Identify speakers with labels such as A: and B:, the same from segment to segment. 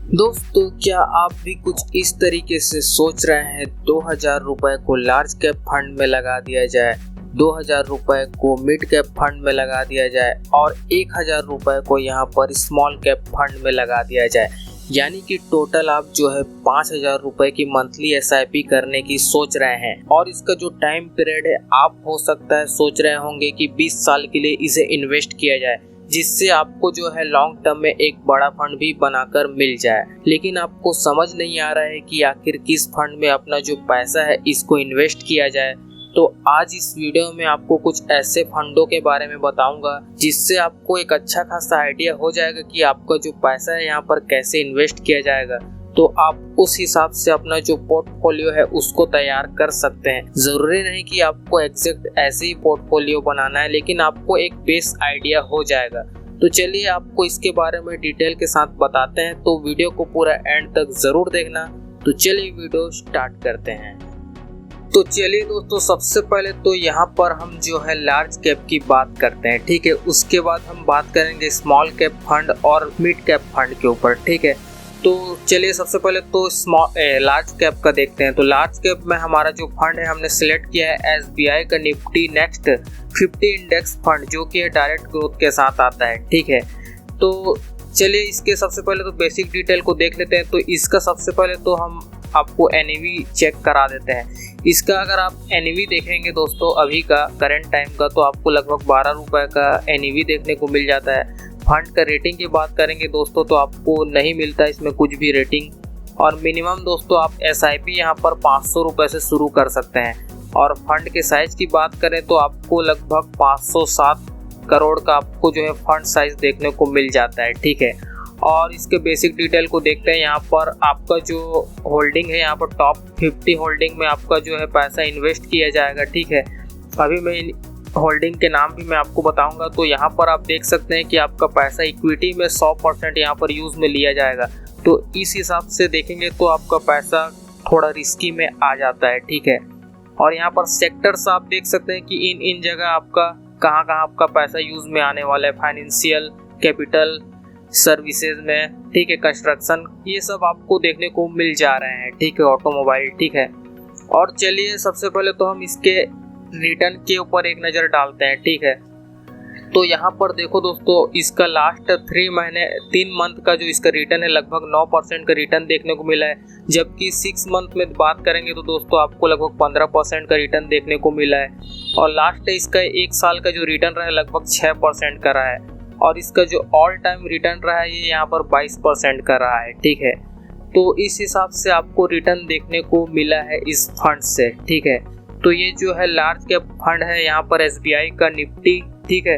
A: दोस्तों, क्या आप भी कुछ इस तरीके से सोच रहे हैं 2000 रुपए को लार्ज कैप फंड में लगा दिया जाए, 2000 रुपए को मिड कैप फंड में लगा दिया जाए और 1000 रुपए को यहाँ पर स्मॉल कैप फंड में लगा दिया जाए। यानी कि टोटल आप जो है 5000 रुपए की मंथली SIP करने की सोच रहे हैं और इसका जो टाइम पीरियड है आप हो सकता है सोच रहे होंगे कि 20 साल के लिए इसे इन्वेस्ट किया जाए, जिससे आपको जो है लॉन्ग टर्म में एक बड़ा फंड भी बनाकर मिल जाए। लेकिन आपको समझ नहीं आ रहा है कि आखिर किस फंड में अपना जो पैसा है इसको इन्वेस्ट किया जाए। तो आज इस वीडियो में आपको कुछ ऐसे फंडों के बारे में बताऊंगा जिससे आपको एक अच्छा खासा आइडिया हो जाएगा कि आपका जो पैसा है यहाँ पर कैसे इन्वेस्ट किया जाएगा। तो आप उस हिसाब से अपना जो पोर्टफोलियो है उसको तैयार कर सकते हैं। जरूरी नहीं कि आपको एग्जैक्ट ऐसे ही पोर्टफोलियो बनाना है, लेकिन आपको एक बेस आइडिया हो जाएगा। तो चलिए आपको इसके बारे में डिटेल के साथ बताते हैं, तो वीडियो को पूरा एंड तक जरूर देखना। तो चलिए वीडियो स्टार्ट करते हैं। तो चलिए दोस्तों, सबसे पहले तो यहाँ पर हम जो है लार्ज कैप की बात करते हैं, ठीक है। उसके बाद हम बात करेंगे स्मॉल कैप फंड और मिड कैप फंड के ऊपर, ठीक है। तो चलिए सबसे पहले तो लार्ज कैप का देखते हैं। तो लार्ज कैप में हमारा जो फंड है हमने सिलेक्ट किया है SBI का निफ्टी नेक्स्ट 50 इंडेक्स फंड, जो कि डायरेक्ट ग्रोथ के साथ आता है, ठीक है। तो चलिए इसके सबसे पहले तो बेसिक डिटेल को देख लेते हैं। तो इसका सबसे पहले तो हम आपको NAV चेक करा देते हैं। इसका अगर आप NAV देखेंगे दोस्तों अभी का करंट टाइम का, तो आपको लगभग 12 रुपये का NAV देखने को मिल जाता है। फंड का रेटिंग की बात करेंगे दोस्तों तो आपको नहीं मिलता इसमें कुछ भी रेटिंग। और मिनिमम दोस्तों आप SIP यहाँ पर 500 रुपये से शुरू कर सकते हैं। और फंड के साइज की बात करें तो आपको लगभग 507 करोड़ का आपको जो है फंड साइज देखने को मिल जाता है, ठीक है। और इसके बेसिक डिटेल को देखते हैं। यहाँ पर आपका जो होल्डिंग है, यहाँ पर टॉप 50 होल्डिंग में आपका जो है पैसा इन्वेस्ट किया जाएगा, ठीक है। अभी मैं होल्डिंग के नाम भी मैं आपको बताऊंगा। तो यहाँ पर आप देख सकते हैं कि आपका पैसा इक्विटी में 100% यहाँ पर यूज में लिया जाएगा। तो इस हिसाब से देखेंगे तो आपका पैसा थोड़ा रिस्की में आ जाता है, ठीक है। और यहाँ पर सेक्टर्स आप देख सकते हैं कि इन जगह आपका कहाँ आपका पैसा यूज में आने वाला है। फाइनेंशियल, कैपिटल, सर्विसेज में, ठीक है, कंस्ट्रक्शन, ये सब आपको देखने को मिल जा रहे हैं, ठीक है, ऑटोमोबाइल, ठीक है। और चलिए सबसे पहले तो हम इसके रिटर्न के ऊपर एक नज़र डालते हैं, ठीक है। तो यहाँ पर देखो दोस्तों, इसका लास्ट 3 मंथ का जो इसका रिटर्न है लगभग 9% का रिटर्न देखने को मिला है। जबकि 6 मंथ में बात करेंगे तो दोस्तों आपको लगभग 15% का रिटर्न देखने को मिला है। और लास्ट इसका 1 साल का जो रिटर्न रहा है लगभग 6% का रहा है। और इसका जो ऑल टाइम रिटर्न रहा है ये यहाँ पर 22% का रहा है, ठीक है। तो इस हिसाब से आपको रिटर्न देखने को मिला है इस फंड से, ठीक है। तो ये जो है लार्ज कैप फंड है यहाँ पर SBI का निफ्टी, ठीक है।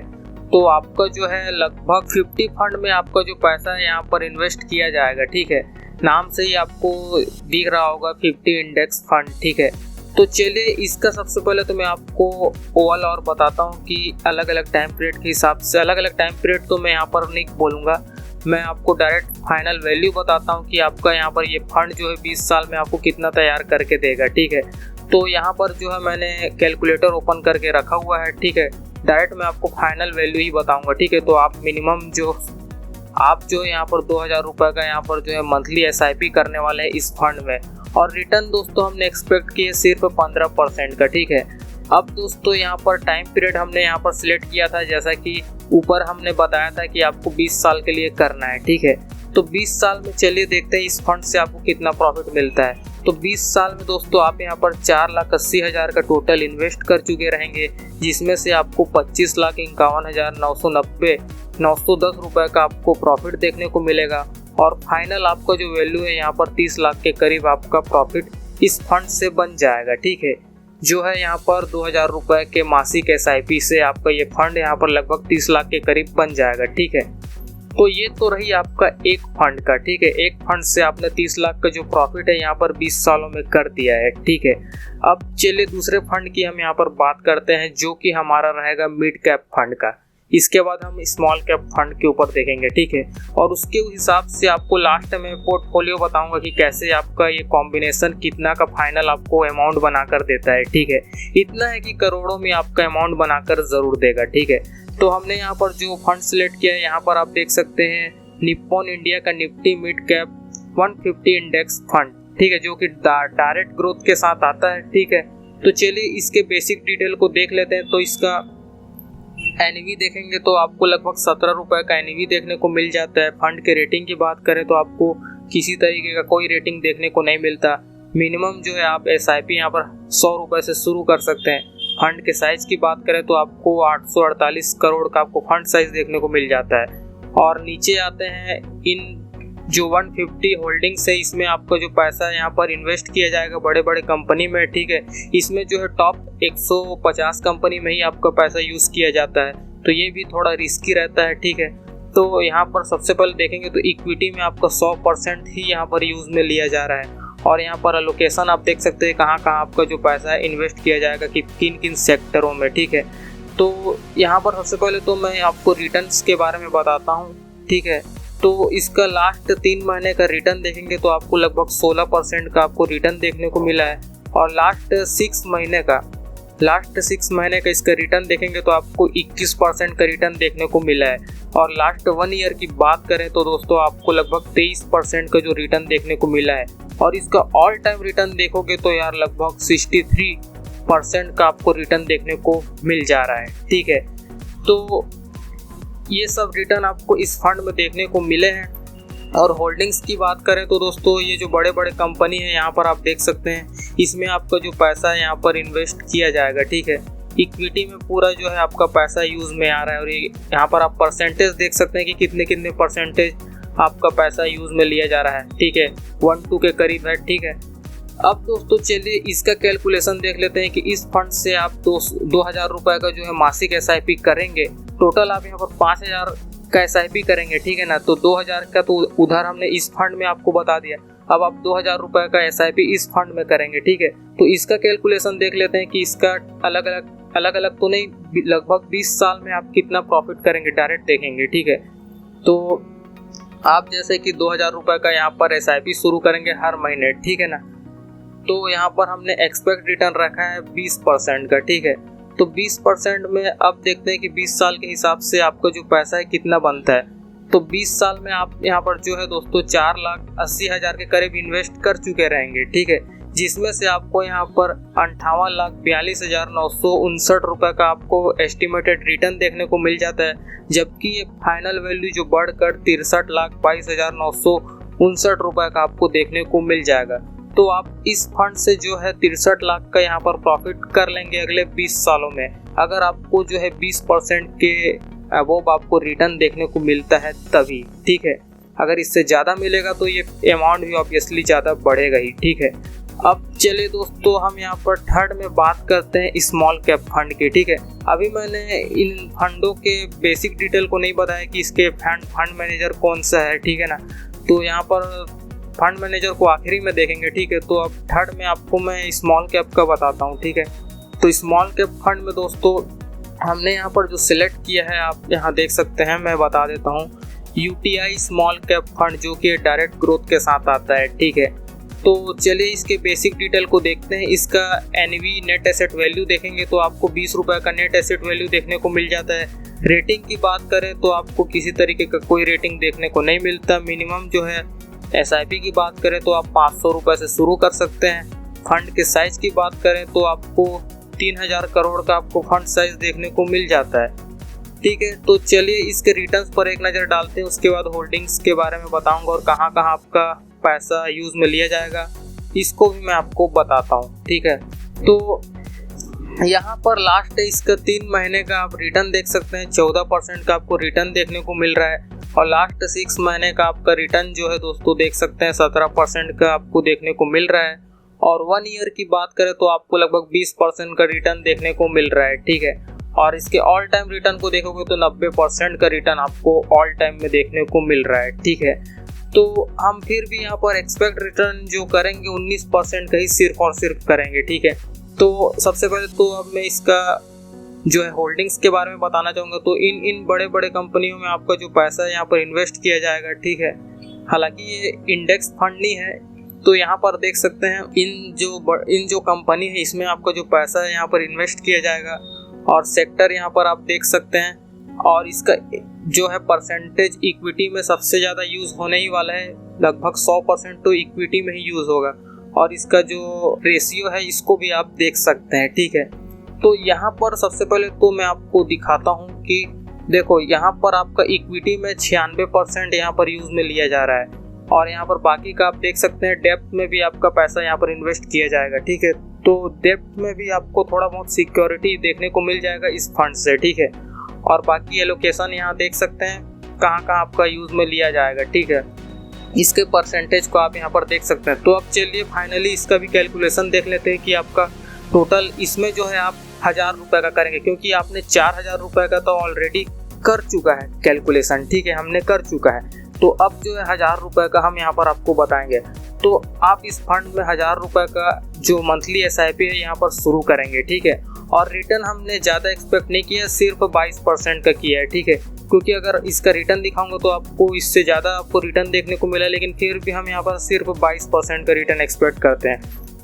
A: तो आपका जो है लगभग 50 फंड में आपका जो पैसा है यहाँ पर इन्वेस्ट किया जाएगा, ठीक है। नाम से ही आपको दिख रहा होगा 50 इंडेक्स फंड, ठीक है। तो चलिए इसका सबसे पहले तो मैं आपको ओवरऑल और बताता हूँ कि अलग अलग टाइम पीरियड के हिसाब से, अलग अलग टाइम पीरियड तो मैं यहाँ पर नहीं बोलूँगा, मैं आपको डायरेक्ट फाइनल वैल्यू बताता हूँ कि आपका यहाँ पर ये फंड जो है 20 साल में आपको कितना तैयार करके देगा, ठीक है। तो यहाँ पर जो है मैंने कैलकुलेटर ओपन करके रखा हुआ है, ठीक है। डायरेक्ट मैं आपको फाइनल वैल्यू ही बताऊँगा, ठीक है। तो आप मिनिमम जो यहाँ पर 2000 रुपये का यहाँ पर जो है मंथली SIP करने वाले हैं इस फंड में। और रिटर्न दोस्तों हमने एक्सपेक्ट किए सिर्फ 15% का, ठीक है। अब दोस्तों यहाँ पर टाइम पीरियड हमने यहाँ पर सिलेक्ट किया था, जैसा कि ऊपर हमने बताया था कि आपको 20 साल के लिए करना है, ठीक है। तो 20 साल में चलिए देखते हैं इस फंड से आपको कितना प्रॉफिट मिलता है। तो 20 साल में दोस्तों आप यहाँ पर 4,80,000 का टोटल इन्वेस्ट कर चुके रहेंगे, जिसमें से आपको 25,51,910 रुपये का आपको प्रॉफिट देखने को मिलेगा। और फाइनल आपका जो वैल्यू है यहाँ पर 30 लाख के करीब आपका प्रॉफिट इस फंड से बन जाएगा, ठीक है। जो है यहाँ पर 2000 रुपये के मासिक SIP से आपका ये फंड यहाँ पर लगभग 30 लाख के करीब बन जाएगा, ठीक है। तो ये तो रही आपका एक फंड का, ठीक है। एक फंड से आपने 30 लाख का जो प्रॉफिट है यहाँ पर 20 सालों में कर दिया है, ठीक है। अब चलिए दूसरे फंड की हम यहाँ पर बात करते हैं, जो कि हमारा रहेगा मिड कैप फंड का। इसके बाद हम स्मॉल कैप फंड के ऊपर देखेंगे, ठीक है। और उसके हिसाब से आपको लास्ट में पोर्टफोलियो बताऊंगा कि कैसे आपका ये कॉम्बिनेशन कितना का फाइनल आपको अमाउंट बनाकर देता है, ठीक है। इतना है कि करोड़ों में आपका अमाउंट बनाकर जरूर देगा, ठीक है। तो हमने यहाँ पर जो फंड सिलेक्ट किया है, यहाँ पर आप देख सकते हैं निप्पॉन इंडिया का Nifty mid cap 150 index fund, ठीक है, जो कि डायरेक्ट ग्रोथ के साथ आता है, ठीक है। तो चलिए इसके बेसिक डिटेल को देख लेते हैं। तो इसका एनईवी देखेंगे तो आपको लगभग 17 रुपए का एनईवी देखने को मिल जाता है। फंड के रेटिंग की बात करें तो आपको किसी तरीके का कोई रेटिंग देखने को नहीं मिलता। मिनिमम जो है आप एसआईपी यहाँ पर 100 रुपए से शुरू कर सकते हैं। फंड के साइज की बात करें तो आपको 848 करोड़ का आपको फंड साइज देखने को मिल जाता है। और नीचे आते हैं इन जो 150 होल्डिंग्स है, इसमें आपका जो पैसा है यहाँ पर इन्वेस्ट किया जाएगा बड़े बड़े कंपनी में, ठीक है। इसमें जो है टॉप 150 कंपनी में ही आपका पैसा यूज़ किया जाता है, तो ये भी थोड़ा रिस्की रहता है, ठीक है। तो यहाँ पर सबसे पहले देखेंगे तो इक्विटी में आपका 100% ही यहाँ पर यूज़ में लिया जा रहा है। और यहाँ पर एलोकेशन आप देख सकते हैं कहाँ कहाँ आपका जो पैसा है इन्वेस्ट किया जाएगा कि किन किन सेक्टरों में, ठीक है। तो यहाँ पर सबसे पहले तो मैं आपको रिटर्न्स के बारे में बताता हूँ, ठीक है। तो इसका लास्ट 3 महीने का रिटर्न देखेंगे तो आपको लगभग 16% का आपको रिटर्न देखने को मिला है। और लास्ट 6 महीने का इसका रिटर्न देखेंगे तो आपको 21% का रिटर्न देखने को मिला है। और लास्ट 1 ईयर की बात करें तो दोस्तों आपको लगभग 23% का जो रिटर्न देखने को मिला है। और इसका ऑल टाइम रिटर्न देखोगे तो यार लगभग 63% का आपको रिटर्न देखने को मिल जा रहा है, ठीक है। तो ये सब रिटर्न आपको इस फंड में देखने को मिले हैं। और होल्डिंग्स की बात करें तो दोस्तों ये जो बड़े बड़े कंपनी है यहाँ पर आप देख सकते हैं, इसमें आपका जो पैसा है यहाँ पर इन्वेस्ट किया जाएगा, ठीक है। इक्विटी में पूरा जो है आपका पैसा यूज़ में आ रहा है। और ये यहाँ पर आप परसेंटेज देख सकते हैं कि कितने कितने परसेंटेज आपका पैसा यूज़ में लिया जा रहा है, ठीक है, 1-2 के करीब है, ठीक है। अब दोस्तों चलिए इसका कैलकुलेशन देख लेते हैं कि इस फंड से आप 2000 रुपये का जो है मासिक एसआईपी करेंगे। टोटल आप यहाँ पर 5000 का एसआईपी करेंगे, ठीक है ना। तो 2000 का तो उधर हमने इस फंड में आपको बता दिया। अब आप 2000 रुपये का एसआईपी इस फंड में करेंगे, ठीक है। तो इसका कैलकुलेशन देख लेते हैं कि इसका अलग अलग तो नहीं, लगभग 20 साल में आप कितना प्रॉफिट करेंगे डायरेक्ट देखेंगे, ठीक है। तो आप जैसे कि 2000 रुपये का यहाँ पर एसआईपी शुरू करेंगे हर महीने, ठीक है ना। तो यहाँ पर हमने एक्सपेक्ट रिटर्न रखा है 20% का, ठीक है। तो 20% में अब देखते हैं कि 20 साल के हिसाब से आपका जो पैसा है कितना बनता है। तो 20 साल में आप यहाँ पर जो है दोस्तों 4,80,000 के करीब इन्वेस्ट कर चुके रहेंगे, ठीक है। जिसमें से आपको यहाँ पर 58,42,959 रुपये का आपको एस्टिमेटेड रिटर्न देखने को मिल जाता है। जबकि ये फाइनल वैल्यू जो बढ़कर 63,22,959 रुपये का आपको देखने को मिल जाएगा। तो आप इस फंड से जो है 63 लाख का यहाँ पर प्रॉफिट कर लेंगे अगले 20 सालों में, अगर आपको जो है 20% के अबोव आपको रिटर्न देखने को मिलता है तभी, ठीक है। अगर इससे ज़्यादा मिलेगा तो ये अमाउंट भी ऑब्वियसली ज़्यादा बढ़ेगा ही, ठीक है। अब चलिए दोस्तों हम यहाँ पर थर्ड में बात करते हैं स्मॉल कैप फंड की, ठीक है। अभी मैंने इन फंडों के बेसिक डिटेल को नहीं बताया कि इसके फंड मैनेजर कौन सा है, ठीक है ना। तो यहाँ पर फंड मैनेजर को आखिरी में देखेंगे, ठीक है। तो अब थर्ड में आपको मैं स्मॉल कैप का बताता हूँ, ठीक है। तो स्मॉल कैप फंड में दोस्तों हमने यहाँ पर जो सिलेक्ट किया है आप यहाँ देख सकते हैं, मैं बता देता हूँ, यूटीआई स्मॉल कैप फंड जो कि डायरेक्ट ग्रोथ के साथ आता है, ठीक है। तो चलिए इसके बेसिक डिटेल को देखते हैं। इसका एनवी नेट एसेट वैल्यू देखेंगे तो आपको 20 रुपये का नेट एसेट वैल्यू देखने को मिल जाता है। रेटिंग की बात करें तो आपको किसी तरीके का कोई रेटिंग देखने को नहीं मिलता। मिनिमम जो है एसआईपी की बात करें तो आप 500 रुपये से शुरू कर सकते हैं। फंड के साइज की बात करें तो आपको 3000 करोड़ का आपको फंड साइज देखने को मिल जाता है, ठीक है। तो चलिए इसके रिटर्न्स पर एक नज़र डालते हैं, उसके बाद होल्डिंग्स के बारे में बताऊंगा और कहाँ कहाँ आपका पैसा यूज़ में लिया जाएगा इसको भी मैं आपको बताता हूँ, ठीक है। तो यहाँ पर लास्ट है इसका 3 महीने का आप रिटर्न देख सकते हैं, 14% का आपको रिटर्न देखने को मिल रहा है। और लास्ट 6 महीने का आपका रिटर्न जो है दोस्तों देख सकते हैं 17% का आपको देखने को मिल रहा है। और 1 ईयर की बात करें तो आपको लगभग 20% का रिटर्न देखने को मिल रहा है, ठीक है। और इसके ऑल टाइम रिटर्न को देखोगे तो 90% का रिटर्न आपको ऑल टाइम में देखने को मिल रहा है, ठीक है। तो हम फिर भी यहाँ पर एक्सपेक्ट रिटर्न जो करेंगे 19% का ही सिर्फ और सिर्फ करेंगे, ठीक है। तो सबसे पहले तो अब मैं इसका जो है होल्डिंग्स के बारे में बताना चाहूँगा। तो इन बड़े बड़े कंपनियों में आपका जो पैसा है यहाँ पर इन्वेस्ट किया जाएगा, ठीक है। हालांकि ये इंडेक्स फंड नहीं है। तो यहाँ पर देख सकते हैं इन जो कंपनी है इसमें आपका जो पैसा है यहाँ पर इन्वेस्ट किया जाएगा। और सेक्टर यहाँ पर आप देख सकते हैं। और इसका जो है परसेंटेज इक्विटी में सबसे ज़्यादा यूज़ होने ही वाला है, लगभग 100% तो इक्विटी में ही यूज होगा। और इसका जो रेशियो है इसको भी आप देख सकते हैं, ठीक है। तो यहाँ पर सबसे पहले तो मैं आपको दिखाता हूँ कि देखो यहाँ पर आपका इक्विटी में 96% यहाँ पर यूज में लिया जा रहा है, और यहाँ पर बाकी का आप देख सकते हैं डेप्थ में भी आपका पैसा यहाँ पर इन्वेस्ट किया जाएगा, ठीक है। तो डेप्थ में भी आपको थोड़ा बहुत सिक्योरिटी देखने को मिल जाएगा इस फंड से, ठीक है। और बाकी एलोकेशन यहाँ देख सकते हैं कहाँ कहाँ आपका यूज में लिया जाएगा, ठीक है। इसके परसेंटेज को आप यहाँ पर देख सकते हैं। तो अब चलिए फाइनली इसका भी कैलकुलेशन देख लेते हैं कि आपका टोटल इसमें जो है आप 1000 रुपये का करेंगे, क्योंकि आपने 4000 रुपये का तो ऑलरेडी कर चुका है कैलकुलेशन, ठीक है, हमने कर चुका है। तो अब जो है 1000 रुपये का हम यहाँ पर आपको बताएंगे। तो आप इस फंड में 1000 रुपये का जो मंथली SIP है यहाँ पर शुरू करेंगे, ठीक है। और रिटर्न हमने ज़्यादा एक्सपेक्ट नहीं किया, सिर्फ 22% का किया है, ठीक है। क्योंकि अगर इसका रिटर्न दिखाऊंगा तो आपको इससे ज़्यादा आपको रिटर्न देखने को मिला, लेकिन फिर भी हम यहाँ पर सिर्फ 22% का रिटर्न एक्सपेक्ट करते हैं।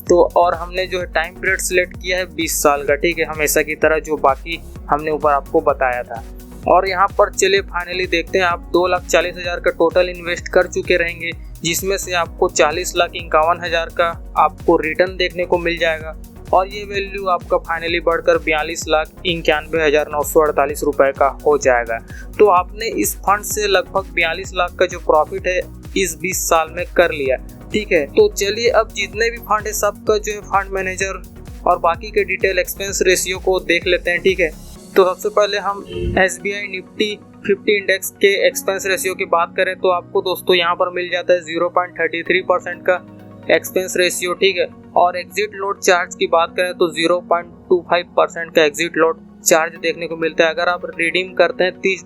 A: तो और हमने जो है टाइम पीरियड सिलेक्ट किया है 20 साल का, ठीक है, हमेशा की तरह जो बाकी हमने ऊपर आपको बताया था। और यहाँ पर चलिए फाइनली देखते हैं, आप 2,40,000 का टोटल इन्वेस्ट कर चुके रहेंगे, जिसमें से आपको 40,51,000 का आपको रिटर्न देखने को मिल जाएगा। और ये वैल्यू आपका फाइनली बढ़कर 42,91,948 रुपये का हो जाएगा। तो आपने इस फंड से लगभग 42 लाख का जो प्रॉफिट है इस 20 साल में कर लिया, ठीक है। तो चलिए अब जितने भी फंड है सबका जो है फंड मैनेजर और बाकी के डिटेल एक्सपेंस रेशियो को देख लेते हैं, ठीक है। तो सबसे पहले हम SBI निफ्टी 50 इंडेक्स के एक्सपेंस रेशियो की बात करें तो आपको दोस्तों यहाँ पर मिल जाता है 0.33% का एक्सपेंस रेशियो, ठीक है। और एग्जिट लोड चार्ज की बात करें तो 0.25% का एग्जिट लोड चार्ज देखने को मिलता है। अगर आप रिडीम करते हैं 30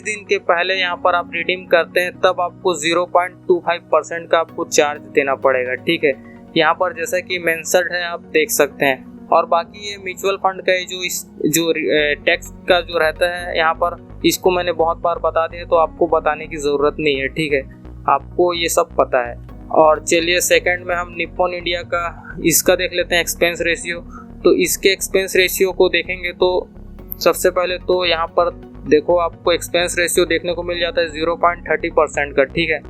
A: दिन के पहले यहाँ पर आप रिडीम करते हैं तब आपको 0.25% का आपको चार्ज देना पड़ेगा, ठीक है। यहाँ पर जैसा कि मेंशन्ड है आप देख सकते हैं। और बाकी ये म्यूचुअल फंड का जो टैक्स का जो रहता है यहाँ पर, इसको मैंने बहुत बार बता दिया तो आपको बताने की ज़रूरत नहीं है, ठीक है, आपको ये सब पता है। और चलिए सेकंड में हम निप्पॉन इंडिया का इसका देख लेते हैं एक्सपेंस रेशियो। तो इसके एक्सपेंस रेशियो को देखेंगे तो सबसे पहले तो यहाँ पर देखो आपको एक्सपेंस रेशियो देखने को मिल जाता है 0.30% का, ठीक है।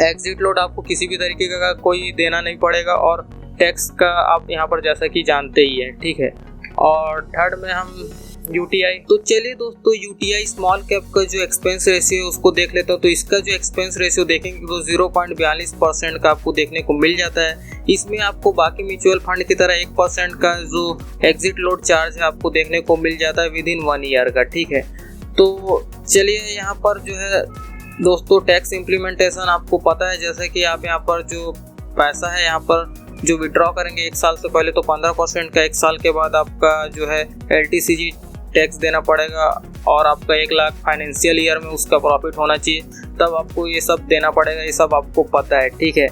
A: एग्जिट लोड आपको किसी भी तरीके का कोई देना नहीं पड़ेगा, और टैक्स का आप यहाँ पर जैसा कि जानते ही हैं, ठीक है। और थर्ड में हम UTI, तो चलिए दोस्तों UTI स्मॉल कैप का जो एक्सपेंस रेशियो है उसको देख लेते हैं। तो इसका जो एक्सपेंस रेशियो देखेंगे तो 0.42% का आपको देखने को मिल जाता है। इसमें आपको बाकी म्यूचुअल फंड की तरह 1% का जो एग्जिट लोड चार्ज है आपको देखने को मिल जाता है विद इन 1 ईयर का, ठीक है। तो चलिए यहाँ पर जो है दोस्तों टैक्स इम्प्लीमेंटेशन आपको पता है, जैसे कि आप यहाँ पर जो पैसा है यहाँ पर जो विड्रॉ करेंगे 1 साल से पहले तो 15% का, 1 साल के बाद आपका जो है LTCG टैक्स देना पड़ेगा, और आपका 1 लाख फाइनेंशियल ईयर में उसका प्रॉफिट होना चाहिए, तब आपको ये सब देना पड़ेगा, ये सब आपको पता है, ठीक है।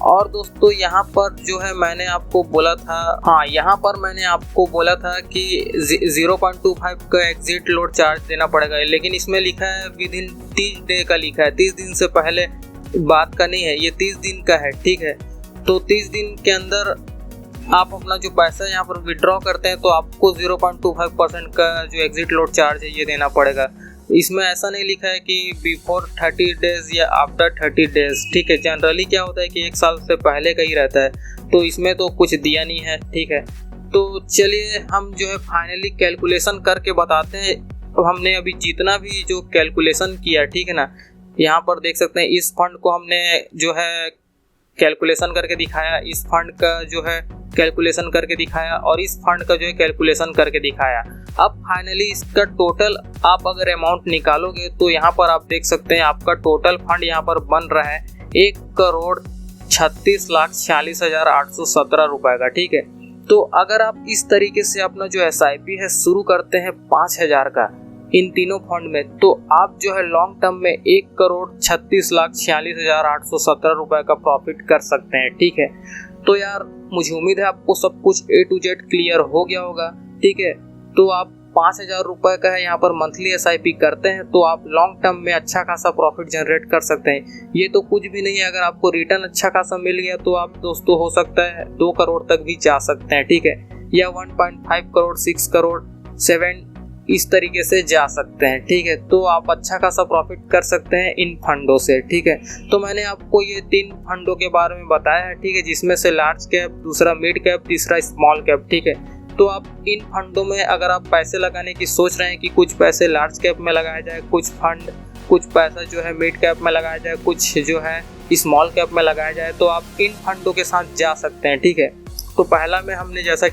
A: और दोस्तों यहाँ पर जो है मैंने आपको बोला था, हाँ यहाँ पर मैंने आपको बोला था कि 0.25 का एग्जिट लोड चार्ज देना पड़ेगा, लेकिन इसमें लिखा है विद इन 30 डे का लिखा है, 30 दिन से पहले बात का नहीं है, ये 30 दिन का है, ठीक है। तो 30 दिन के अंदर आप अपना जो पैसा यहाँ पर विड्रॉ करते हैं तो आपको 0.25% का जो एग्जिट लोड चार्ज है ये देना पड़ेगा। इसमें ऐसा नहीं लिखा है कि बिफोर 30 डेज या आफ्टर 30 डेज, ठीक है। जनरली क्या होता है कि 1 साल से पहले का ही रहता है, तो इसमें तो कुछ दिया नहीं है, ठीक है। तो चलिए हम जो है फाइनली कैलकुलेशन करके बताते हैं। तो हमने अभी जितना भी जो कैलकुलेशन किया, ठीक है ना, यहाँ पर देख सकते हैं इस फंड को हमने जो है कैलकुलेशन करके दिखाया, इस फंड का जो है कैलकुलेशन करके दिखाया, और इस फंड का जो है कैलकुलेशन करके दिखाया। अब फाइनली इसका टोटल आप अगर अमाउंट निकालोगे तो यहाँ पर आप देख सकते हैं आपका टोटल फंड यहाँ पर बन रहा है 1,36,46,817 रुपए का, ठीक है। तो अगर आप इस तरीके से अपना जो SIP है शुरू करते हैं 5,000 का इन तीनों फंड में, तो आप जो है लॉन्ग टर्म में 1,36,46,817 रुपए का प्रॉफिट कर सकते हैं, ठीक है। तो यार मुझे उम्मीद है आपको सब कुछ A to Z क्लियर हो गया होगा, ठीक है। तो आप 5,000 रुपए का है यहाँ पर मंथली SIP करते हैं तो आप लॉन्ग टर्म में अच्छा खासा प्रॉफिट जनरेट कर सकते हैं। ये तो कुछ भी नहीं है, अगर आपको रिटर्न अच्छा खासा मिल गया तो आप दोस्तों हो सकता है 2 करोड़ तक भी जा सकते हैं, ठीक है, या 1.5 करोड़, 6 करोड़, 7 इस तरीके से जा सकते हैं। ठीक है, तो आप अच्छा खासा प्रॉफिट कर सकते हैं इन फंडों से। ठीक है, तो मैंने आपको ये 3 फंडों के बारे में बताया है। ठीक है, जिसमें से लार्ज कैप, दूसरा मिड कैप, तीसरा स्मॉल कैप। ठीक है, तो आप इन फंडों में अगर आप पैसे लगाने की सोच रहे हैं कि कुछ पैसे लार्ज कैप में लगाया जाए, कुछ पैसा जो है मिड कैप में लगाया जाए, कुछ जो है स्मॉल कैप में लगाया जाए, तो आप इन फंडों के साथ जा सकते हैं। ठीक है, तो पहला में जैसा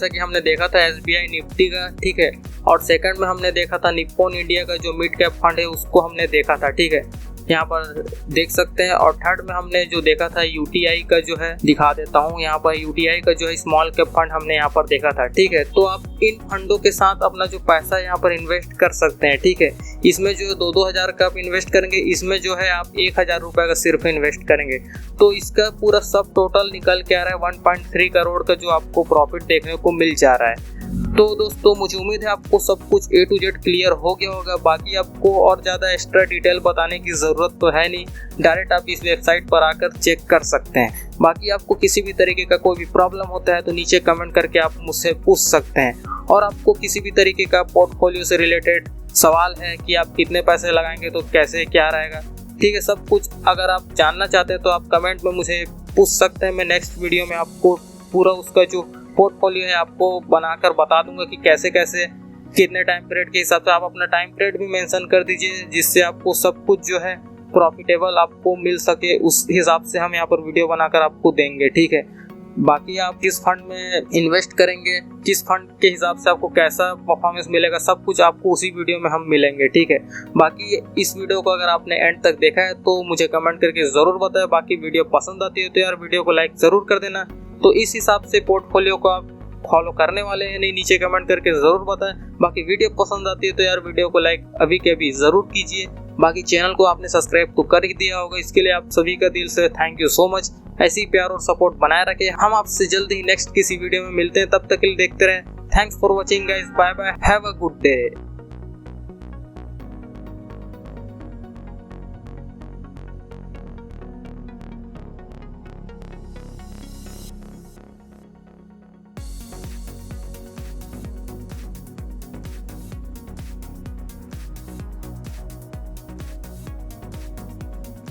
A: कि हमने देखा था SBI निफ्टी का। ठीक है, और सेकंड में हमने देखा था निप्पॉन इंडिया का जो मिड कैप फंड है, उसको हमने देखा था। ठीक है, यहाँ पर देख सकते हैं। और थर्ड में हमने जो देखा था UTI का जो है, दिखा देता हूँ, यहाँ पर UTI का जो है स्मॉल कैप फंड हमने यहाँ पर देखा था। ठीक है, तो आप इन फंडों के साथ अपना जो पैसा यहाँ पर इन्वेस्ट कर सकते हैं। ठीक है, इसमें जो 2-2 हज़ार का आप इन्वेस्ट करेंगे, इसमें जो है आप 1,000 रुपये का सिर्फ इन्वेस्ट करेंगे, तो इसका पूरा सब टोटल निकल के आ रहा है 1.3 करोड़ का जो आपको प्रॉफिट देखने को मिल जा रहा है। तो दोस्तों मुझे उम्मीद है आपको सब कुछ A to Z क्लियर हो गया होगा। बाकी आपको और ज़्यादा एक्स्ट्रा डिटेल बताने की ज़रूरत तो है नहीं, डायरेक्ट आप इस वेबसाइट पर आकर चेक कर सकते हैं। बाकी आपको किसी भी तरीके का कोई भी प्रॉब्लम होता है तो नीचे कमेंट करके आप मुझसे पूछ सकते हैं। और आपको किसी भी तरीके का पोर्टफोलियो से रिलेटेड सवाल है कि आप कितने पैसे लगाएंगे तो कैसे क्या रहेगा, ठीक है, सब कुछ अगर आप जानना चाहते हैं तो आप कमेंट में मुझे पूछ सकते हैं। मैं नेक्स्ट वीडियो में आपको पूरा उसका जो पोर्टफोलियो है आपको बनाकर बता दूंगा कि कैसे कैसे कितने टाइम पीरियड के हिसाब से। आप अपना टाइम पीरियड भी मेंशन कर दीजिए, जिससे आपको सब कुछ जो है प्रॉफिटेबल आपको मिल सके, उस हिसाब से हम यहाँ पर वीडियो बनाकर आपको देंगे। ठीक है, बाकी आप किस फंड में इन्वेस्ट करेंगे, किस फंड के हिसाब से आपको कैसा परफॉर्मेंस मिलेगा, सब कुछ आपको उसी वीडियो में हम मिलेंगे। ठीक है, बाकी इस वीडियो को अगर आपने एंड तक देखा है तो मुझे कमेंट करके ज़रूर बताएं। बाकी वीडियो पसंद आती है तो यार वीडियो को लाइक ज़रूर कर देना। तो इस हिसाब से पोर्टफोलियो को आप फॉलो करने वाले हैं नहीं, नीचे कमेंट करके ज़रूर बताएं। बाकी वीडियो पसंद आती है तो यार वीडियो को लाइक अभी के अभी ज़रूर कीजिए। बाकी चैनल को आपने सब्सक्राइब तो कर ही दिया होगा, इसके लिए आप सभी का दिल से थैंक यू सो मच। ऐसी प्यार और सपोर्ट बनाए रखें। हम आपसे जल्द ही नेक्स्ट किसी वीडियो में मिलते हैं, तब तक के लिए देखते रहें। Thanks for watching guys, bye bye, have a good day.